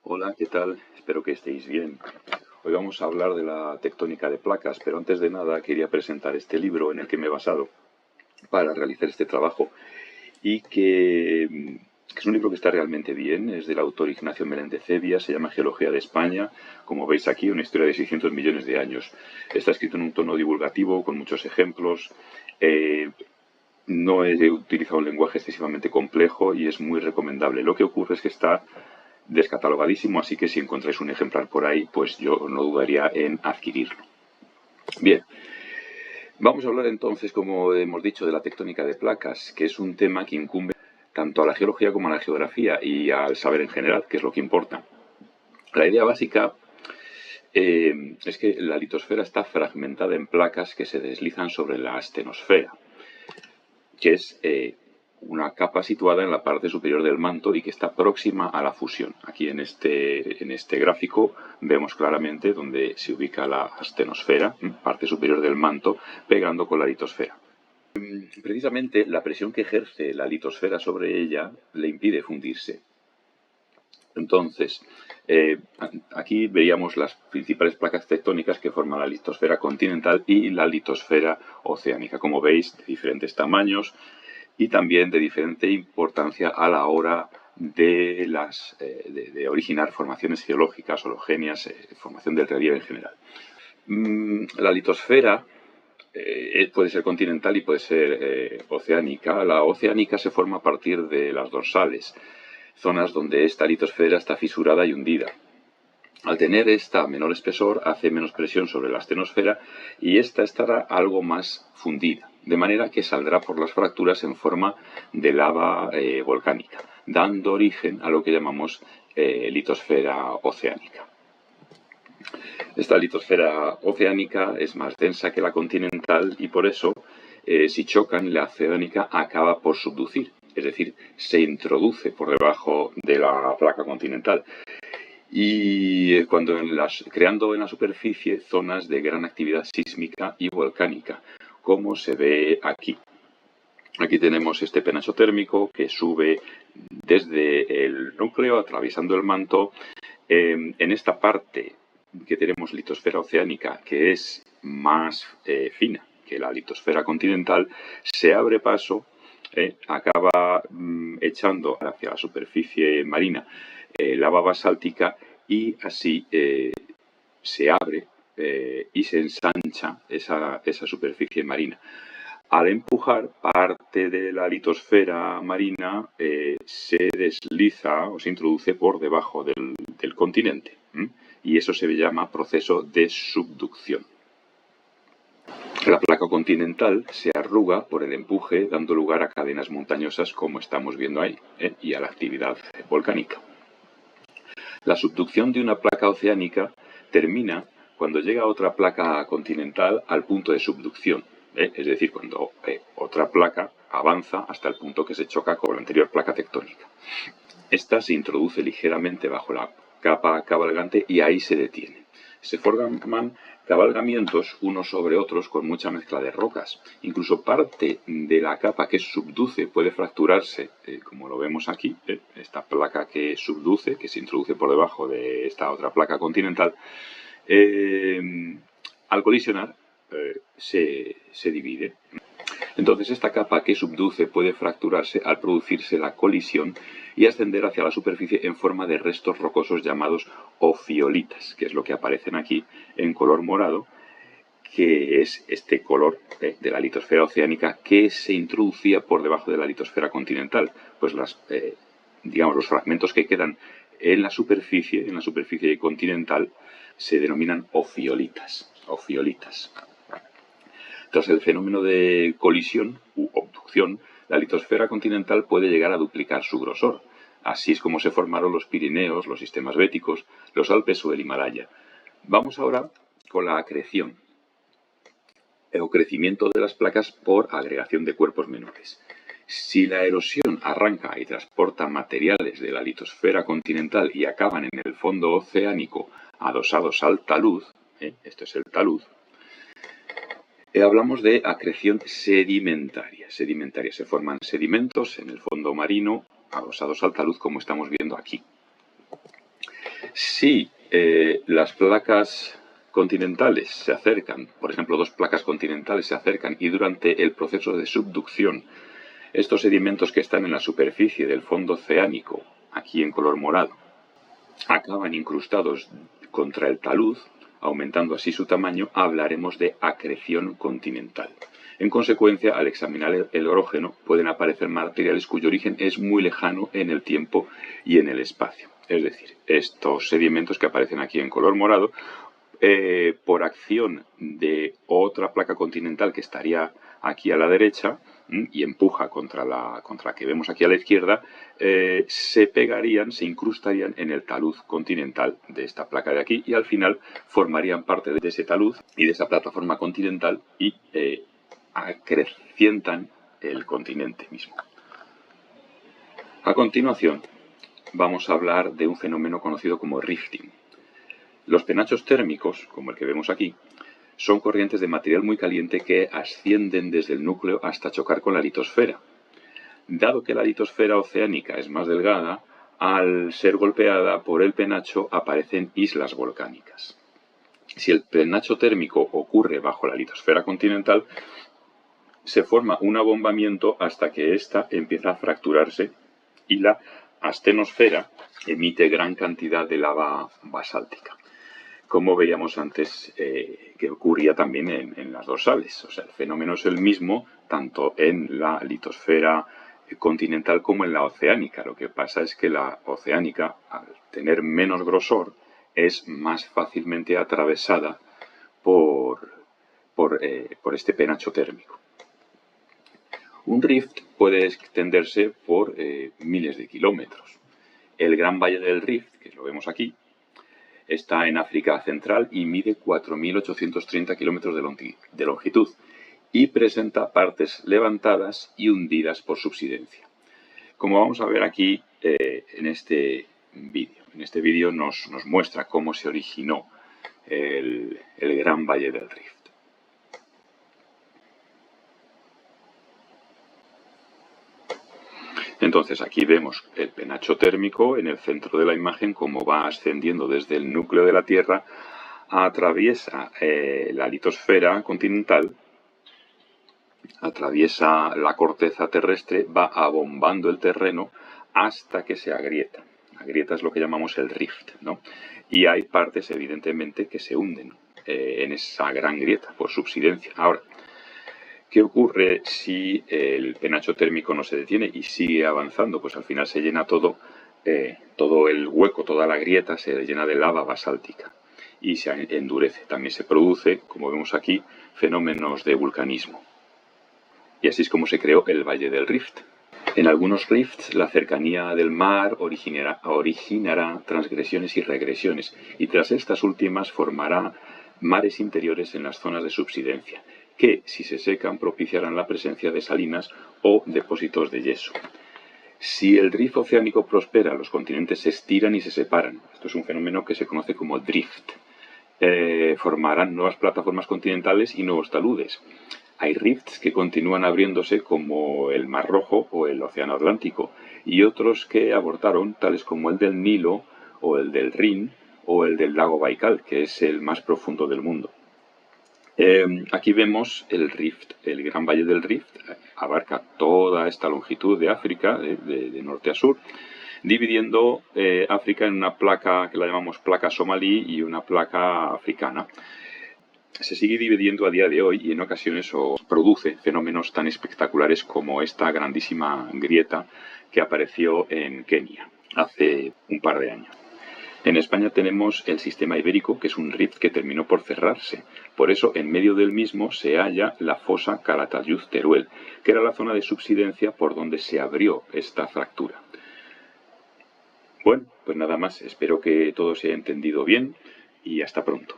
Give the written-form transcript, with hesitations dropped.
Hola, ¿qué tal? Espero que estéis bien. Hoy vamos a hablar de la tectónica de placas, pero antes de nada quería presentar este libro en el que me he basado para realizar este trabajo y que es un libro que está realmente bien. Es del autor Ignacio Meléndez Cevia, se llama Geología de España. Como veis aquí, una historia de 600 millones de años. Está escrito en un tono divulgativo, con muchos ejemplos. No he utilizado un lenguaje excesivamente complejo y es muy recomendable. Lo que ocurre es que está descatalogadísimo, así que si encontráis un ejemplar por ahí, pues yo no dudaría en adquirirlo. Bien, vamos a hablar entonces, como hemos dicho, de la tectónica de placas, que es un tema que incumbe tanto a la geología como a la geografía y al saber en general, que es lo que importa. La idea básica es que la litosfera está fragmentada en placas que se deslizan sobre la astenosfera, que es una capa situada en la parte superior del manto y que está próxima a la fusión. Aquí en este gráfico vemos claramente donde se ubica la astenosfera, parte superior del manto, pegando con la litosfera. Precisamente la presión que ejerce la litosfera sobre ella le impide fundirse. Entonces, aquí veíamos las principales placas tectónicas que forman la litosfera continental y la litosfera oceánica. Como veis, de diferentes tamaños y también de diferente importancia a la hora de originar formaciones geológicas, orogenias, formación del relieve en general. La litosfera puede ser continental y puede ser oceánica. La oceánica se forma a partir de las dorsales, zonas donde esta litosfera está fisurada y hundida. Al tener esta menor espesor, hace menos presión sobre la astenosfera y esta estará algo más fundida, de manera que saldrá por las fracturas en forma de lava volcánica, dando origen a lo que llamamos litosfera oceánica. Esta litosfera oceánica es más densa que la continental y por eso, si chocan, la oceánica acaba por subducir, es decir, se introduce por debajo de la placa continental y creando en la superficie zonas de gran actividad sísmica y volcánica, como se ve aquí. Aquí tenemos este penacho térmico que sube desde el núcleo, atravesando el manto. En esta parte que tenemos litosfera oceánica, que es más fina que la litosfera continental, se abre paso, acaba echando hacia la superficie marina lava basáltica y así se abre y se ensancha esa superficie marina. Al empujar, parte de la litosfera marina se desliza o se introduce por debajo del continente. Y eso se llama proceso de subducción. La placa continental se arruga por el empuje, dando lugar a cadenas montañosas como estamos viendo ahí, y a la actividad volcánica. La subducción de una placa oceánica termina cuando llega otra placa continental al punto de subducción, es decir, cuando otra placa avanza hasta el punto que se choca con la anterior placa tectónica. Esta se introduce ligeramente bajo la capa cabalgante y ahí se detiene. Se forman cabalgamientos unos sobre otros con mucha mezcla de rocas. Incluso parte de la capa que subduce puede fracturarse, como lo vemos aquí, esta placa que subduce, que se introduce por debajo de esta otra placa continental, al colisionar se divide. Entonces esta capa que subduce puede fracturarse al producirse la colisión y ascender hacia la superficie en forma de restos rocosos llamados ofiolitas, que es lo que aparecen aquí en color morado, que es este color de la litosfera oceánica que se introducía por debajo de la litosfera continental. Pues digamos, los fragmentos que quedan en la superficie continental, se denominan ofiolitas. Tras el fenómeno de colisión u obducción, la litosfera continental puede llegar a duplicar su grosor. Así es como se formaron los Pirineos, los sistemas béticos, los Alpes o el Himalaya. Vamos ahora con la acreción o crecimiento de las placas por agregación de cuerpos menores. Si la erosión arranca y transporta materiales de la litosfera continental y acaban en el fondo oceánico adosados al talud, esto es el talud, hablamos de acreción sedimentaria. Se forman sedimentos en el fondo marino adosados al talud, como estamos viendo aquí. Si las placas continentales se acercan, por ejemplo, dos placas continentales se acercan y durante el proceso de subducción, estos sedimentos que están en la superficie del fondo oceánico, aquí en color morado, acaban incrustados contra el talud, aumentando así su tamaño, hablaremos de acreción continental. En consecuencia, al examinar el orógeno, pueden aparecer materiales cuyo origen es muy lejano en el tiempo y en el espacio. Es decir, estos sedimentos que aparecen aquí en color morado, por acción de otra placa continental que estaría aquí a la derecha y empuja contra la que vemos aquí a la izquierda, se pegarían, se incrustarían en el talud continental de esta placa de aquí y al final formarían parte de ese talud y de esa plataforma continental y acrecientan el continente mismo. A continuación, vamos a hablar de un fenómeno conocido como rifting. Los penachos térmicos, como el que vemos aquí, son corrientes de material muy caliente que ascienden desde el núcleo hasta chocar con la litosfera. Dado que la litosfera oceánica es más delgada, al ser golpeada por el penacho aparecen islas volcánicas. Si el penacho térmico ocurre bajo la litosfera continental, se forma un abombamiento hasta que ésta empieza a fracturarse y la astenosfera emite gran cantidad de lava basáltica, como veíamos antes que ocurría también en las dorsales. O sea, el fenómeno es el mismo tanto en la litosfera continental como en la oceánica. Lo que pasa es que la oceánica, al tener menos grosor, es más fácilmente atravesada por este penacho térmico. Un rift puede extenderse por miles de kilómetros. El Gran Valle del Rift, que lo vemos aquí, está en África Central y mide 4.830 kilómetros de longitud y presenta partes levantadas y hundidas por subsidencia. Como vamos a ver aquí en este vídeo. En este vídeo nos muestra cómo se originó el Gran Valle del Rift. Entonces aquí vemos el penacho térmico en el centro de la imagen, como va ascendiendo desde el núcleo de la Tierra, atraviesa la litosfera continental, atraviesa la corteza terrestre, va abombando el terreno hasta que se agrieta. Agrieta es lo que llamamos el rift, ¿no? Y hay partes, evidentemente, que se hunden en esa gran grieta por subsidencia. Ahora, ¿qué ocurre si el penacho térmico no se detiene y sigue avanzando? Pues al final se llena todo el hueco, toda la grieta se llena de lava basáltica y se endurece. También se produce, como vemos aquí, fenómenos de vulcanismo. Y así es como se creó el Valle del Rift. En algunos rifts, la cercanía del mar originará transgresiones y regresiones, y tras estas últimas formará mares interiores en las zonas de subsidencia, que, si se secan, propiciarán la presencia de salinas o depósitos de yeso. Si el rift oceánico prospera, los continentes se estiran y se separan. Esto es un fenómeno que se conoce como drift. Formarán nuevas plataformas continentales y nuevos taludes. Hay rifts que continúan abriéndose como el Mar Rojo o el Océano Atlántico y otros que abortaron, tales como el del Nilo o el del Rin o el del lago Baikal, que es el más profundo del mundo. Aquí vemos el Rift, el Gran Valle del Rift, abarca toda esta longitud de África, de norte a sur, dividiendo África en una placa que la llamamos placa somalí y una placa africana. Se sigue dividiendo a día de hoy y en ocasiones produce fenómenos tan espectaculares como esta grandísima grieta que apareció en Kenia hace un par de años. En España tenemos el sistema ibérico, que es un rift que terminó por cerrarse. Por eso, en medio del mismo se halla la fosa Calatayud-Teruel, que era la zona de subsidencia por donde se abrió esta fractura. Bueno, pues nada más. Espero que todo se haya entendido bien y hasta pronto.